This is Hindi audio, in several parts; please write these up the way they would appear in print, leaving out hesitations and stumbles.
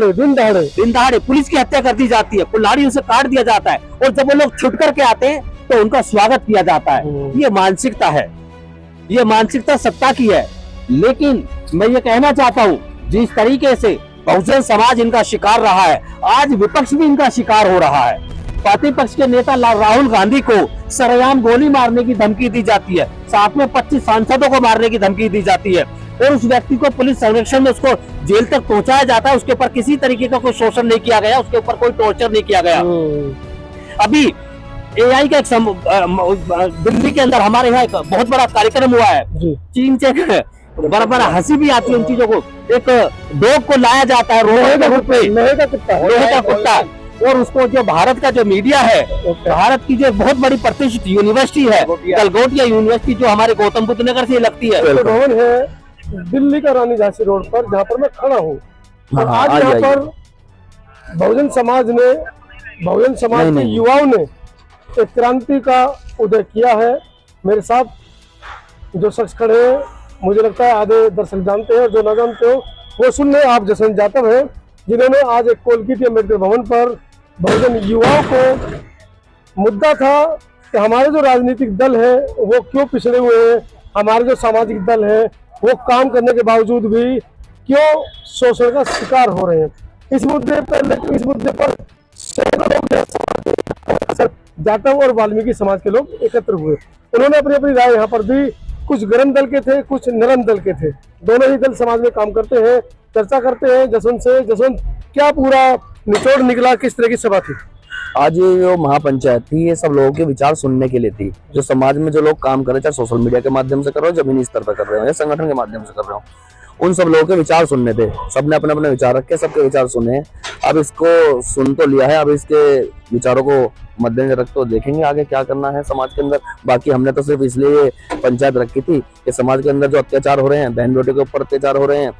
दिन दहाड़े पुलिस की हत्या कर दी जाती है, कुल्हाड़ियों से काट दिया जाता है, और जब वो लोग छुट करके आते हैं तो उनका स्वागत किया जाता है। ये मानसिकता है, ये मानसिकता सत्ता की है। लेकिन मैं ये कहना चाहता हूँ, जिस तरीके से बहुजन समाज इनका शिकार रहा है, आज विपक्ष भी इनका शिकार हो रहा है। प्रतिपक्ष के नेता राहुल गांधी को सरेआम गोली मारने की धमकी दी जाती है, साथ में 25 सांसदों को मारने की धमकी दी जाती है, और उस व्यक्ति को पुलिस संरक्षण में उसको जेल तक पहुंचाया जाता है। उसके ऊपर किसी तरीके का कोई शोषण नहीं किया गया, उसके ऊपर कोई टॉर्चर नहीं किया गया। अभी AI का एक दिल्ली के अंदर हमारे यहाँ एक बहुत बड़ा कार्यक्रम हुआ है, चीन से बराबर हंसी भी आती है उन चीजों को। एक डॉग को लाया जाता है लोहे का कुत्ता, और उसको जो भारत का जो मीडिया है, भारत की जो बहुत बड़ी प्रतिष्ठित यूनिवर्सिटी है गलगोटिया यूनिवर्सिटी, जो हमारे गौतम बुद्ध नगर से लगती है, भवन है दिल्ली का रानी झांसी रोड पर, जहाँ पर मैं खड़ा हूँ। आज यहाँ पर बहुजन समाज के युवाओं ने एक क्रांति का उदय किया है। मेरे साथ जो शख्स खड़े हैं, मुझे लगता है आधे दर्शक जानते हैं, और जो न जानते हो वो सुन ले। आप जसवंत जाटव हैं, जिन्होंने आज एक कोलकाता अम्बेडकर भवन पर बहुजन युवाओं को मुद्दा था कि हमारे जो राजनीतिक दल है वो क्यों पिछड़े हुए हैं, हमारे जो सामाजिक दल है वो काम करने के बावजूद भी क्यों शोषण का शिकार हो रहे हैं। इस मुद्दे पर जाटव और वाल्मीकि समाज के लोग एकत्र हुए। उन्होंने अपनी अपनी राय यहाँ पर दी। कुछ गरम दल के थे, कुछ नरम दल के थे, दोनों ही दल समाज में काम करते हैं। चर्चा करते हैं जसवंत क्या पूरा निचोड़ निकला, किस तरह की सभा थी आज? ये जो महापंचायत थी, ये सब लोगों के विचार सुनने के लिए थी। जो समाज में जो लोग काम कर रहे, चाहे सोशल मीडिया के माध्यम से कर रहे हो, जमीनी स्तर पर कर रहे हो, या संगठन के माध्यम से कर रहे हो, उन सब लोगों के विचार सुनने थे। सबने अपने अपने विचार रखे, सबके विचार सुने। अब इसको सुन तो लिया है, अब इसके विचारों को मद्देनजर रख तो देखेंगे आगे क्या करना है समाज के अंदर। बाकी हमने तो सिर्फ इसलिए पंचायत रखी थी कि समाज के अंदर जो अत्याचार हो रहे हैं, बहन बेटे के ऊपर अत्याचार हो रहे हैं,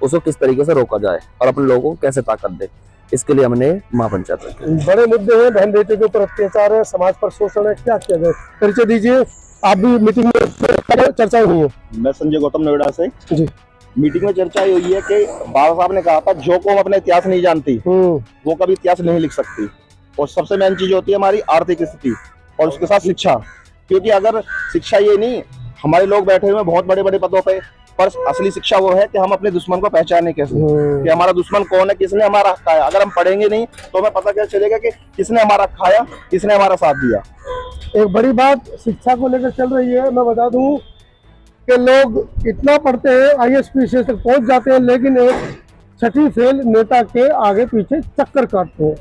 उसको किस तरीके से रोका जाए और अपने लोगों को कैसे ताकत दे, इसके लिए हमने महापंचायत रखी। बड़े मुद्दे हैं, बहन बेटे के ऊपर अत्याचार है, समाज पर शोषण है, क्या किया जाए? परिचय दीजिए। आप भी मीटिंग में चर्चा हुई है? मैं संजय गौतम नोएडा से जी। मीटिंग में चर्चा हुई है कि बाबा साहब ने कहा था, जो कौम अपने इतिहास नहीं जानती वो कभी इतिहास नहीं लिख सकती। और सबसे मेन चीज होती है हमारी आर्थिक स्थिति, और उसके साथ शिक्षा। क्योंकि अगर शिक्षा ये नहीं, हमारे लोग बैठे हुए बहुत बड़े बड़े पदों पे, पर असली शिक्षा वो है कि हम अपने दुश्मन को पहचाने कैसे, कि हमारा दुश्मन कौन है, किसने हमारा खाया। अगर हम पढ़ेंगे नहीं तो हमें पता कैसे चलेगा कि किसने हमारा खाया, किसने हमारा साथ दिया। एक बड़ी बात शिक्षा को लेकर चल रही है। मैं बता दूं कि लोग इतना पढ़ते हैं, IAS PCS तक पहुंच जाते हैं, लेकिन एक छठी फेल नेता के आगे पीछे चक्कर काटते हैं।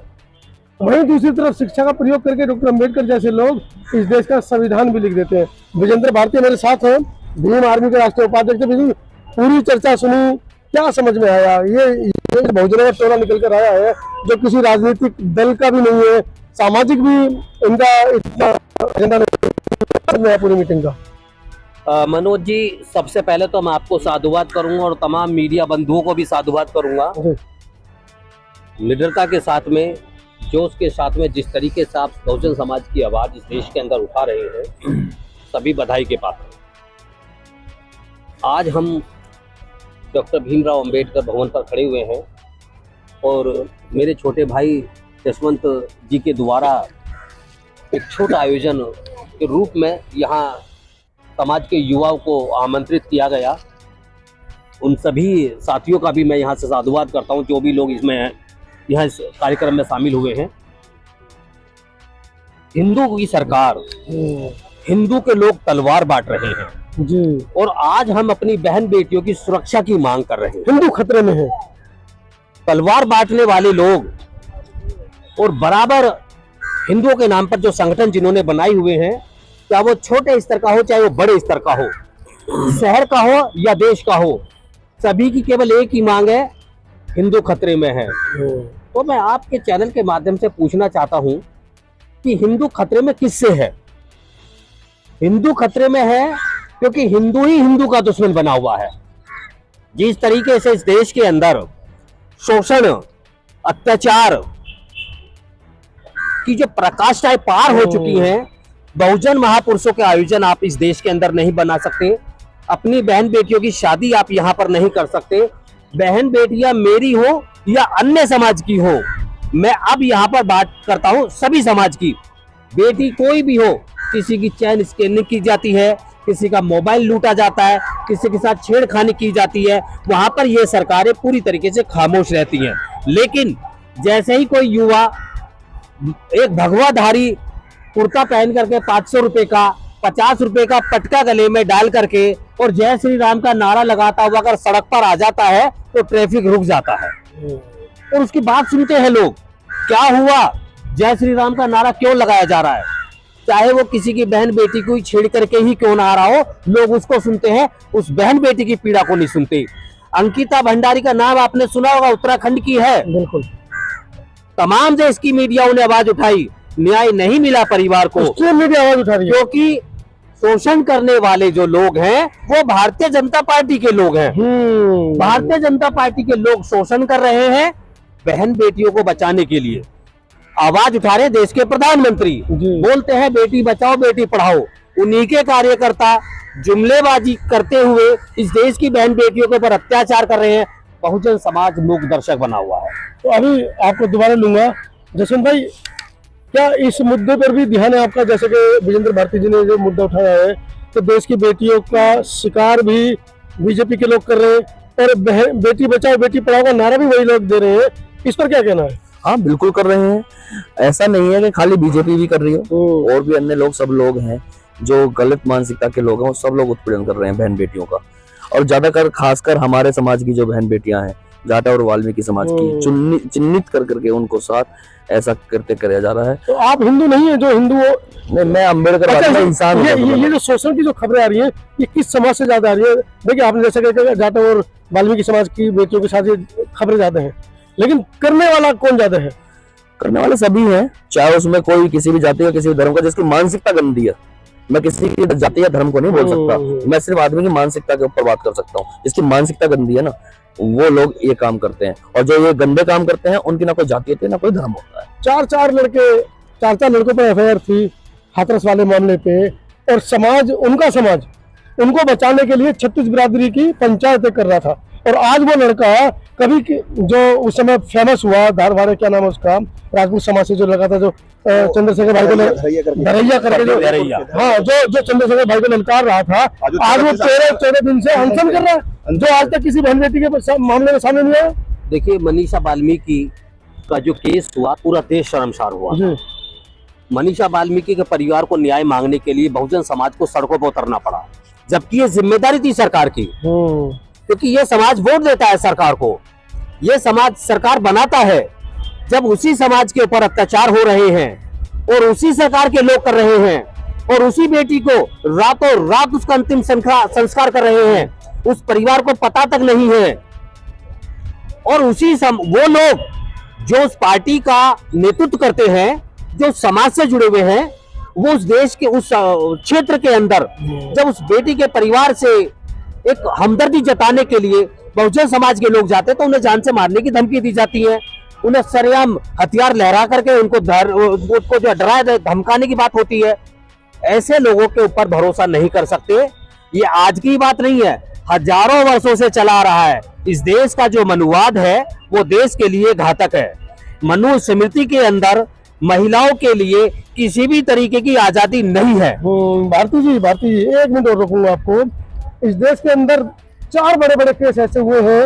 वहीं दूसरी तरफ शिक्षा का प्रयोग करके डॉक्टर अम्बेडकर जैसे लोग इस देश का संविधान भी लिख देते हैं। विजेंद्र भारती मेरे साथ हैं, भीम आर्मी के राष्ट्रीय उपाध्यक्ष भी। पूरी चर्चा सुनी, क्या समझ में आया? ये बहुजनों का टोला निकल कर आया है, जो किसी राजनीतिक दल का भी नहीं है, सामाजिक भी इनका इतना एजेंडा नहीं है पूरी मीटिंग का। मनोज जी, सबसे पहले तो मैं आपको साधुवाद करूंगा और तमाम मीडिया बंधुओं को भी साधुवाद करूंगा। निडरता के साथ में, जोश के साथ में जिस तरीके से आप बहुजन समाज की आवाज इस देश के अंदर उठा रहे हैं, सभी बधाई के पात्र। आज हम डॉक्टर भीमराव अंबेडकर भवन पर खड़े हुए हैं, और मेरे छोटे भाई जसवंत जी के द्वारा एक छोटा आयोजन के रूप में यहाँ समाज के युवाओं को आमंत्रित किया गया। उन सभी साथियों का भी मैं यहाँ से साधुवाद करता हूँ, जो भी लोग इसमें यहाँ इस कार्यक्रम में शामिल हुए हैं। हिंदू की सरकार, हिंदू के लोग तलवार बांट रहे हैं जी, और आज हम अपनी बहन बेटियों की सुरक्षा की मांग कर रहे हैं। हिंदू खतरे में है। तलवार बांटने वाले लोग और बराबर हिंदुओं के नाम पर जो संगठन जिन्होंने बनाए हुए हैं, चाहे वो छोटे स्तर का हो चाहे वो बड़े स्तर का हो, शहर का हो या देश का हो, सभी की केवल एक ही मांग है, हिंदू खतरे में है। तो मैं आपके चैनल के माध्यम से पूछना चाहता हूं कि हिंदू खतरे में किससे है? हिंदू खतरे में है क्योंकि हिंदू ही हिंदू का दुश्मन बना हुआ है। जिस तरीके से इस देश के अंदर शोषण, अत्याचार की जो प्रकाष्ठाएं पार हो चुकी हैं, बहुजन महापुरुषों के आयोजन आप इस देश के अंदर नहीं बना सकते, अपनी बहन बेटियों की शादी आप यहाँ पर नहीं कर सकते। बहन बेटियां मेरी हो या अन्य समाज की हो, मैं अब यहाँ पर बात करता हूँ सभी समाज की। बेटी कोई भी हो, किसी की चैन स्कैनिंग की जाती है, किसी का मोबाइल लूटा जाता है, किसी के साथ छेड़खानी की जाती है, वहां पर ये सरकारें पूरी तरीके से खामोश रहती हैं। लेकिन जैसे ही कोई युवा एक भगवाधारी कुर्ता पहन करके 500 रुपए का 50 रुपए का पटका गले में डाल करके और जय श्री राम का नारा लगाता हुआ अगर सड़क पर आ जाता है तो ट्रैफिक रुक जाता है और उसकी बात सुनते हैं लोग। क्या हुआ, जय श्री राम का नारा क्यों लगाया जा रहा है, चाहे वो किसी की बहन बेटी को छेड़ करके ही क्यों ना आ रहा हो, लोग उसको सुनते हैं, उस बहन बेटी की पीड़ा को नहीं सुनते। अंकिता भंडारी का नाम आपने सुना होगा, उत्तराखंड की है। बिल्कुल। तमाम देश की मीडियाओं ने आवाज उठाई, न्याय नहीं मिला परिवार को, मीडिया आवाज उठा रही है क्योंकि शोषण करने वाले जो लोग हैं वो भारतीय जनता पार्टी के लोग हैं। भारतीय जनता पार्टी के लोग शोषण कर रहे हैं बहन बेटियों को बचाने के लिए। आवाज उठा रहे देश के प्रधानमंत्री, बोलते हैं बेटी बचाओ बेटी पढ़ाओ। उन्हीं के कार्यकर्ता जुमलेबाजी करते हुए इस देश की बहन बेटियों के ऊपर अत्याचार कर रहे हैं। बहुजन समाज मूक दर्शक बना हुआ है। तो अभी आपको दोबारा लूंगा जसवंत भाई, क्या इस मुद्दे पर भी ध्यान है आपका, जैसे कि विजेंद्र भारती जी ने जो मुद्दा उठाया है तो देश की बेटियों का शिकार भी बीजेपी के लोग कर रहे हैं और बेटी बचाओ बेटी पढ़ाओ का नारा भी वही लोग दे रहे हैं, इस पर क्या कहना है? हाँ बिल्कुल कर रहे हैं, ऐसा नहीं है कि खाली बीजेपी भी कर रही है, और भी अन्य लोग, सब लोग हैं जो गलत मानसिकता के लोग हैं, वो सब लोग उत्पीड़न कर रहे हैं बहन बेटियों का। और ज्यादातर खासकर हमारे समाज की जो बहन बेटियां हैं, जाटा और वाल्मीकि समाज की, चिन्हित कर करके उनको साथ ऐसा करते कराया जा रहा है। तो आप हिंदू नहीं है जो हिंदू हो? मैं अम्बेडकर इंसान। ये जो शोषण की जो खबरें आ रही है ये किस समाज से ज्यादा आ रही है? देखिए आपने जैसे कहते जाटा और वाल्मीकि समाज की बेटियों के साथ ये खबरें ज्यादा है, लेकिन करने वाला कौन ज्यादा है? करने वाले सभी हैं, चाहे उसमें कोई किसी भी जाति या किसी भी धर्म का, जिसकी मानसिकता गंदी है। मैं किसी की जाति या धर्म को नहीं बोल सकता, मैं सिर्फ आदमी की मानसिकता के ऊपर बात कर सकता हूँ। जिसकी मानसिकता गंदी है ना, वो लोग ये काम करते हैं, और जो ये गंदे काम करते हैं उनकी ना कोई जाति होती है ना कोई धर्म होता है। चार लड़कों पर एफआईआर थी हाथरस वाले मामले पे, और समाज उनको बचाने के लिए 36 बिरादरी की पंचायत कर रहा था। और आज वो लड़का कभी जो उस समय फेमस हुआ, धारवाड़े क्या नाम है उसका, राजपूत समाज से जो लगा था, जो चंद्रशेखर भाई को धरैया करके जो, हाँ जो चंद्रशेखर भाई को ललकार रहा था, आज वो 13 दिन से अनशन कर रहा है, जो आज तक किसी बहन बेटी के मामले में सामने नहीं आया। देखिए मनीषा वाल्मीकि का जो केस हुआ, पूरा देश शर्मसार हुआ। मनीषा वाल्मीकि के परिवार को न्याय मांगने के लिए बहुजन समाज को सड़कों पर उतरना पड़ा, जबकि ये जिम्मेदारी थी सरकार की, क्योंकि ये समाज वोट देता है सरकार को, ये समाज सरकार बनाता है। जब उसी समाज के ऊपर अत्याचार हो रहे हैं और उसी सरकार के लोग कर रहे हैं और उसी बेटी को रातों रात उसका अंतिम संस्कार कर रहे हैं, उस परिवार को पता तक नहीं है, और वो लोग जो उस पार्टी का नेतृत्व करते हैं, जो समाज से जुड़े हुए हैं, वो उस देश के उस क्षेत्र के अंदर जब उस बेटी के परिवार से एक हमदर्दी जताने के लिए बहुजन समाज के लोग जाते तो उन्हें जान से मारने की धमकी दी जाती है, उन्हें सरेआम हथियार लहरा करके उनको जो डराया धमकाने की बात होती है। ऐसे लोगों के ऊपर भरोसा नहीं कर सकते। ये आज की बात नहीं है, हजारों वर्षों से चला आ रहा है। इस देश का जो मनुवाद है वो देश के लिए घातक है। मनुस्मृति के अंदर महिलाओं के लिए किसी भी तरीके की आजादी नहीं है। भारती जी एक मिनट और रोकूंगा आपको। इस देश के अंदर 4 बड़े बड़े केस ऐसे हुए हैं।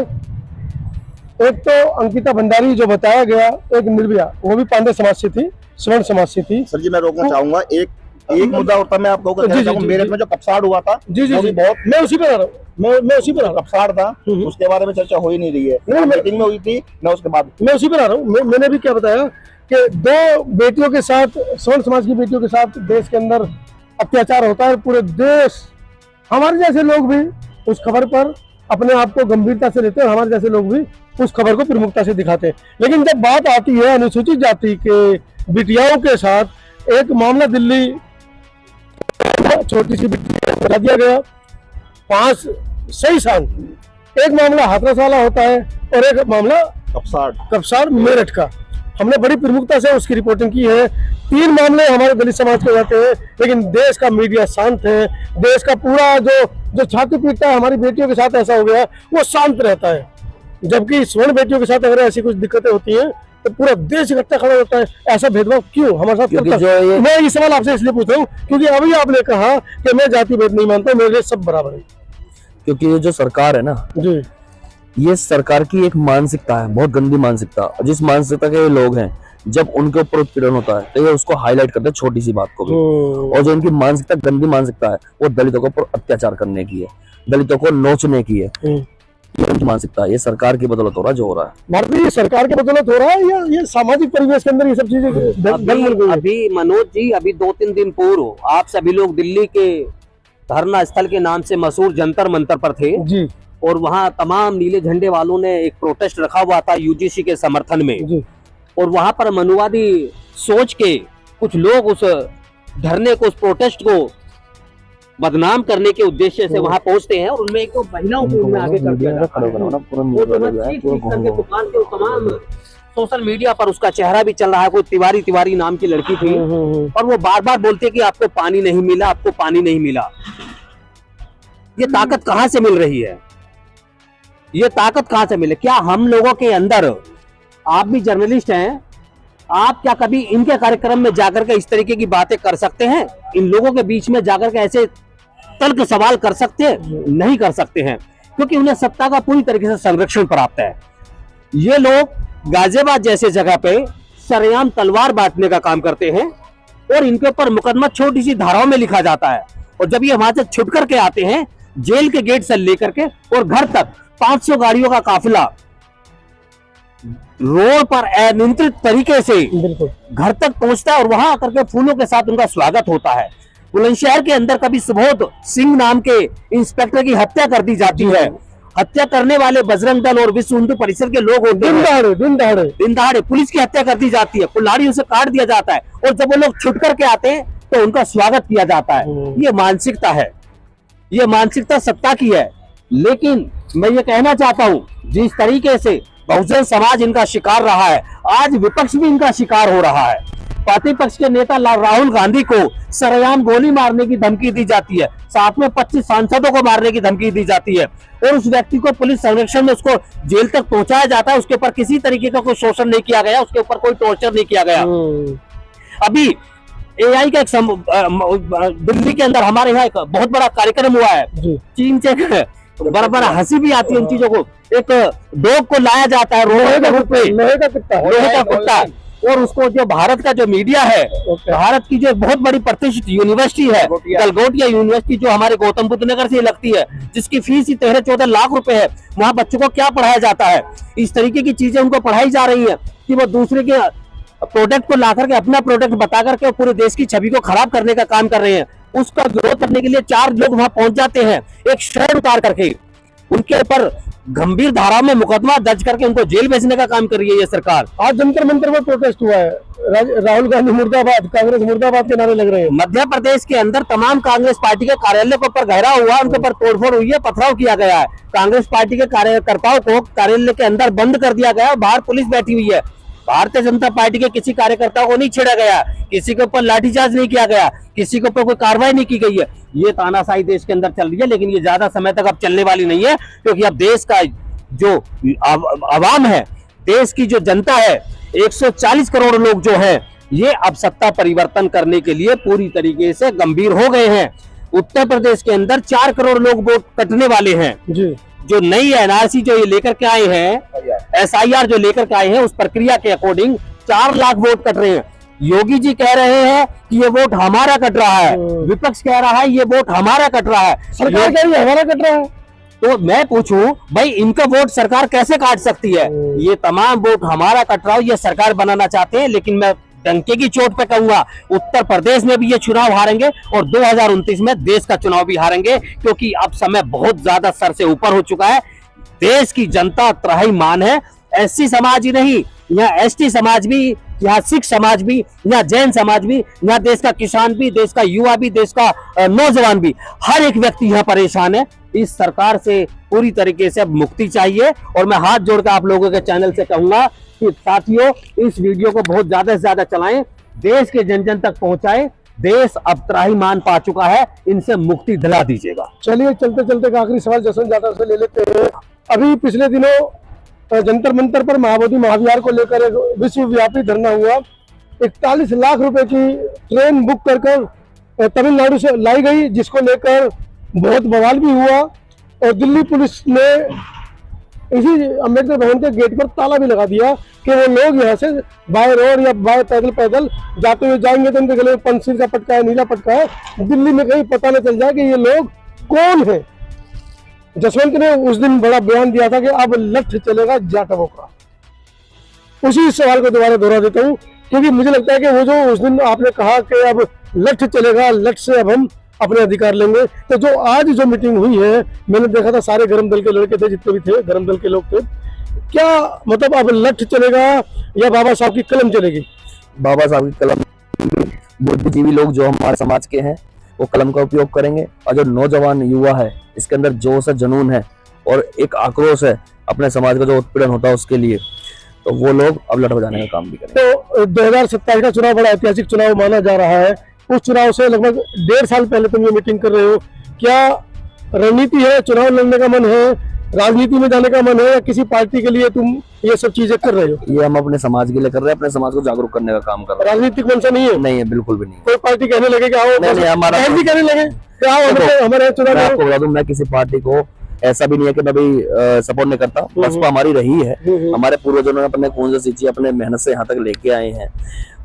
एक तो अंकिता भंडारी जो बताया गया, एक निर्भया, वो भी पांडे समाज से थी, स्वर्ण समाज से थी। सर जी मैं रोकना चाहूंगा, एक मुद्दा और मैं आपको कहना चाहूंगा, मेरे में जो कपसाड़ हुआ था, जी बहुत, मैं उसी पे आ रहा हूँ, मैं उसी पे कपसाड़ था, उसके बारे में चर्चा हो ही नहीं रही है। मीटिंग में हुई थी ना, उसके बाद मैं उसी पे आ रहा हूँ। मैंने भी क्या बताया कि 2 बेटियों के साथ, स्वर्ण समाज की बेटियों के साथ देश के अंदर अत्याचार होता है। पूरे देश, हमारे जैसे लोग भी उस खबर पर अपने आप को गंभीरता से लेते हैं, हमारे जैसे लोग भी उस खबर को प्रमुखता से दिखाते हैं। लेकिन जब बात आती है अनुसूचित जाति के बिटियाओं के साथ, एक मामला दिल्ली छोटी सी बिटिया बता दिया गया 5 सही साल, एक मामला हाथरस वाला होता है और एक मामला कपसाड़ मेरठ का। हमने बड़ी प्रमुखता से उसकी रिपोर्टिंग की है। 3 मामले हमारे दलित समाज के जाते हैं, लेकिन देश का मीडिया शांत है। देश का पूरा जो छाती पीटता है हमारी बेटियों के साथ ऐसा हो गया, वो शांत रहता है। जबकि स्वर्ण बेटियों के साथ अगर ऐसी कुछ दिक्कतें होती हैं तो पूरा देश इकट्ठा खड़ा होता है। ऐसा भेदभाव क्यों हमारे साथ क्योंकि करता है? मैं ये सवाल आपसे इसलिए पूछ रहा हूँ क्योंकि अभी आपने कहा कि मैं जाति भेद नहीं मानता, मेरे लिए सब बराबर है। क्योंकि ये जो सरकार है ना जी, ये सरकार की एक मानसिकता है, बहुत गंदी मानसिकता। जिस मानसिकता के ये लोग हैं, जब उनके ऊपर उत्पीड़न होता है तो ये उसको हाईलाइट करते हैं, छोटी सी बात को भी। और जो इनकी मानसिकता, गंदी मानसिकता है, वो दलितों के ऊपर अत्याचार करने की है, दलितों को नोचने की है। ये उनकी मानसिकता है। ये सरकार की बदौलत हो रहा है जो हो रहा है। भारतीय सरकार की बदौलत हो रहा है या ये सामाजिक परिवेश के अंदर ये सब चीजें? अभी मनोज जी, अभी 2-3 दिन पूर्व आप सभी लोग दिल्ली के धरना स्थल के नाम से मशहूर जंतर मंतर पर थे जी, और वहां तमाम नीले झंडे वालों ने एक प्रोटेस्ट रखा हुआ था यूजीसी के समर्थन में जी। और वहां पर मनुवादी सोच के कुछ लोग उस धरने को, उस प्रोटेस्ट को बदनाम करने के उद्देश्य से वहां पहुंचते हैं और उनमें एक तो महिलाओं को उनमें आगे कर दिया जाता है। वो जो है चीख-चीख करके दुकान के तमाम सोशल मीडिया पर उसका चेहरा भी चल रहा है। कोई तिवारी नाम की लड़की थी और वो बार बार बोलते कि आपको पानी नहीं मिला, आपको पानी नहीं मिला। ये ताकत कहां से मिल रही है? ये ताकत कहां से मिले? क्या हम लोगों के अंदर, आप भी जर्नलिस्ट हैं, आप क्या कभी इनके कार्यक्रम में जाकर के इस तरीके की बातें कर सकते हैं? इन लोगों के बीच में जाकर के ऐसे तर्क सवाल कर सकते हैं? नहीं कर सकते हैं, क्योंकि उन्हें सत्ता का पूरी तरीके से संरक्षण प्राप्त है। ये लोग गाजियाबाद जैसे जगह पे सरेआम तलवार बांटने का काम करते हैं और इनके ऊपर मुकदमा छोटी सी धाराओं में लिखा जाता है और जब ये वहां से छुट करके आते हैं जेल के गेट से लेकर के और घर तक 500 गाड़ियों का काफिला रोड पर अनियंत्रित तरीके से घर तक पहुंचता है और वहां आकर के फूलों के साथ उनका स्वागत होता है। बुलंदशहर के अंदर कभी सुबोध सिंह नाम के इंस्पेक्टर की हत्या कर दी जाती है। हत्या करने वाले बजरंग दल और विश्व हिंदू परिषद के लोग होते हैं। दिन दहाड़े पुलिस की हत्या कर दी जाती है, कुल्हाड़ियों से काट दिया जाता है और जब वो लोग छुट करके आते हैं तो उनका स्वागत किया जाता है। ये मानसिकता है, ये मानसिकता सत्ता की है। लेकिन मैं ये कहना चाहता हूं, जिस तरीके से बहुजन समाज इनका शिकार रहा है, आज विपक्ष भी इनका शिकार हो रहा है। प्रतिपक्ष के नेता राहुल गांधी को सरेआम गोली मारने की धमकी दी जाती है, साथ में 25 सांसदों को मारने की धमकी दी जाती है और उस व्यक्ति को पुलिस संरक्षण में उसको जेल तक पहुंचाया जाता है। उसके ऊपर किसी तरीके का कोई शोषण नहीं किया गया, उसके ऊपर कोई टॉर्चर नहीं किया गया। अभी एआई का एक दिल्ली के अंदर हमारे यहाँ एक बहुत बड़ा कार्यक्रम हुआ है। चीन से बड़ा हंसी भी आती है इन चीजों को। एक डॉग को लाया जाता है लोहे का कुत्ता और उसको जो भारत का जो मीडिया है, भारत की जो बहुत बड़ी प्रतिष्ठित यूनिवर्सिटी है गलगोटिया यूनिवर्सिटी, जो हमारे गौतम बुद्ध नगर से लगती है, जिसकी फीस ही 13-14 लाख रुपए है, वहां बच्चों को क्या पढ़ाया जाता है? इस तरीके की चीजें उनको पढ़ाई जा रही है कि वो दूसरे के प्रोडक्ट को ला करके अपना प्रोडक्ट बता करके पूरे देश की छवि को खराब करने का काम कर रहे हैं। उसका विरोध करने के लिए 4 लोग वहां पहुंच जाते हैं, एक शर्ट उतार करके उनके ऊपर गंभीर धारा में मुकदमा दर्ज करके उनको जेल भेजने का काम कर रही है ये सरकार। आज जंतर मंतर में प्रोटेस्ट हुआ है, राहुल गांधी मुर्दाबाद, कांग्रेस मुर्दाबाद के नारे लग रहे हैं। मध्य प्रदेश के अंदर तमाम कांग्रेस पार्टी के कार्यालय के ऊपर घेराव हुआ, उनके ऊपर तोड़फोड़ हुई है, पथराव किया गया है। कांग्रेस पार्टी के कार्यकर्ताओं को कार्यालय के अंदर बंद कर दिया गया, बाहर पुलिस बैठी हुई है। भारतीय जनता पार्टी के किसी कार्यकर्ता को नहीं छेड़ा गया, किसी के ऊपर लाठीचार्ज नहीं किया गया, किसी के ऊपर कोई कार्रवाई नहीं की गई है। ये तानाशाही देश के अंदर चल रही है, लेकिन ये ज्यादा समय तक अब चलने वाली नहीं है, क्योंकि अब देश का जो आवाम है, देश की जो जनता है, 140 करोड़ लोग जो है, ये अब सत्ता परिवर्तन करने के लिए पूरी तरीके से गंभीर हो गए हैं। उत्तर प्रदेश के अंदर 4 करोड़ लोग वोट कटने वाले हैं जी। जो नई एनआरसी जो ये लेकर के आए हैं, एसआईआर जो लेकर के आए हैं, उस प्रक्रिया के अकॉर्डिंग 4 लाख वोट कट रहे हैं। योगी जी कह रहे हैं कि ये वोट हमारा कट रहा है, विपक्ष कह रहा है ये वोट हमारा कट रहा है, सरकार कह रही है हमारा कट रहा है। तो मैं पूछूं भाई, इनका वोट सरकार कैसे काट सकती है? ये तमाम वोट हमारा कट रहा है, ये सरकार बनाना चाहते हैं। लेकिन मैं डंके की चोट पे कहूंगा, उत्तर प्रदेश में भी ये चुनाव हारेंगे और 2029 में देश का चुनाव भी हारेंगे, क्योंकि अब समय बहुत ज्यादा सर से ऊपर हो चुका है। देश की जनता त्राहिमाम है। एससी समाज ही नहीं, यहाँ एसटी समाज भी, यहाँ सिख समाज भी, यहाँ जैन समाज भी, यहाँ देश का किसान भी, देश का युवा भी, देश का नौजवान भी, हर एक व्यक्ति यहाँ परेशान है। इस सरकार से पूरी तरीके से अब मुक्ति चाहिए और मैं हाथ जोड़कर आप लोगों के चैनल से कहूंगा कि साथियों, इस वीडियो को बहुत ज्यादा से ज्यादा चलाएं, देश के जन जन तक पहुंचाएं। देश अब त्राहिमाम पा चुका है, इनसे मुक्ति दिला दीजिएगा। चलिए चलते चलते आखिरी सवाल जसवंत जाटव से ले लेते हैं। अभी पिछले दिनों जंतर मंतर पर महाबोधि महाविहार को लेकर एक विश्वव्यापी धरना हुआ। 41 लाख रुपए की ट्रेन बुक कर तमिलनाडु से लाई गई, जिसको लेकर बहुत बवाल भी हुआ। और दिल्ली पुलिस ने इसी अम्बेडकर भवन के गेट पर ताला भी लगा दिया कि वो लोग यहाँ से बाय रोड या बाय पैदल जाते हुए जाएंगे तो उनके गले में पंसीर का पटका है, नीला पटका है, दिल्ली में कहीं पता न चल जाए कि ये लोग कौन है। जसवंत ने उस दिन बड़ा बयान दिया था कि अब लठ चलेगा जाटवों का। उसी सवाल को दोबारा दोहरा देता हूँ, क्योंकि मुझे लगता है कि वो जो उस दिन आपने कहा कि अब लठ चलेगा, लठ से अब हम अपने अधिकार लेंगे, तो जो आज जो मीटिंग हुई है, मैंने देखा था सारे गरम दल के लड़के थे, जितने भी थे गरम दल के लोग थे। क्या मतलब अब लठ चलेगा या बाबा साहब की कलम चलेगी? बाबा साहब की कलम, बुद्धिजीवी लोग जो हमारे समाज के हैं वो कलम का उपयोग करेंगे, और जो नौजवान युवा है इसके अंदर जोश है, जुनून है और एक आक्रोश है अपने समाज का जो उत्पीड़न होता है उसके लिए, तो वो लोग अब लठ बजाने का काम भी करेंगे। तो 2027 का चुनाव बड़ा ऐतिहासिक चुनाव माना जा रहा है। उस चुनाव से लगभग 1.5 साल पहले तुम ये मीटिंग कर रहे हो, क्या रणनीति है, चुनाव लड़ने का मन है, राजनीति में जाने का मन है, या किसी पार्टी के लिए तुम ये सब चीजें कर रहे हो? ये हम अपने समाज के लिए कर रहे हैं, अपने समाज को जागरूक करने का काम कर रहे हैं। राजनीतिक मंशा नहीं है? नहीं है, बिल्कुल भी नहीं। कोई पार्टी कहने लगे कि आओ, नहीं, हमारा कहने लगे कि आओ हमारे चुनाव मैं आपको बता दूं, मैं किसी पार्टी को ऐसा भी नहीं है कि मैं भी सपोर्ट नहीं करता। बसपा हमारी रही है, हमारे पूर्वजों ने अपने खून से सींची, अपने मेहनत से यहाँ तक लेके आए हैं,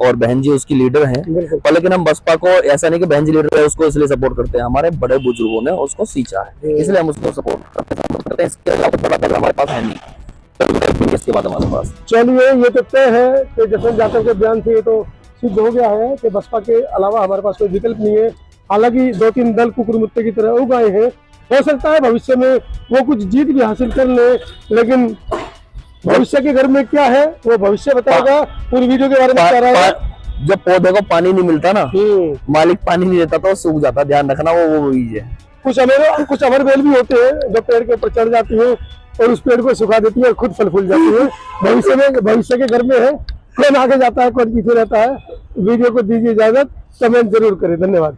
और बहन जी उसकी लीडर हैं। पर लेकिन हम बसपा को ऐसा नहीं कि बहन जी लीडर है उसको इसलिए सपोर्ट करते हैं, हमारे बड़े बुजुर्गों ने उसको सींचा है, इसलिए हम उसको सपोर्ट करते हैं। इसके अलावा बड़ा दल हमारे पास है नहीं, इसके बाद हमारे पास। चलिए, ये तो तय है कि जसवंत यादव के बयान से ये तो सिद्ध हो गया है कि बसपा के अलावा हमारे पास कोई विकल्प नहीं है। हालांकि 2-3 दल कुकुरमुत्ते की तरह उग आए हैं, हो सकता है भविष्य में वो कुछ जीत भी हासिल कर ले, लेकिन भविष्य के घर में क्या है वो भविष्य बताएगा। पूरी वीडियो के बारे में क्या रहा है? जब पौधे को पानी नहीं मिलता ना, मालिक पानी नहीं देता तो सूख जाता, ध्यान रखना वो बीज है। कुछ अमर बेल भी होते हैं जो पेड़ के ऊपर चढ़ जाती है और उस पेड़ को सुखा देती है और खुद फल फूल जाती है। भविष्य के घर में है, कौन आगे जाता है कौन पीछे रहता है। वीडियो को दीजिए इजाजत, कमेंट जरूर करें। धन्यवाद।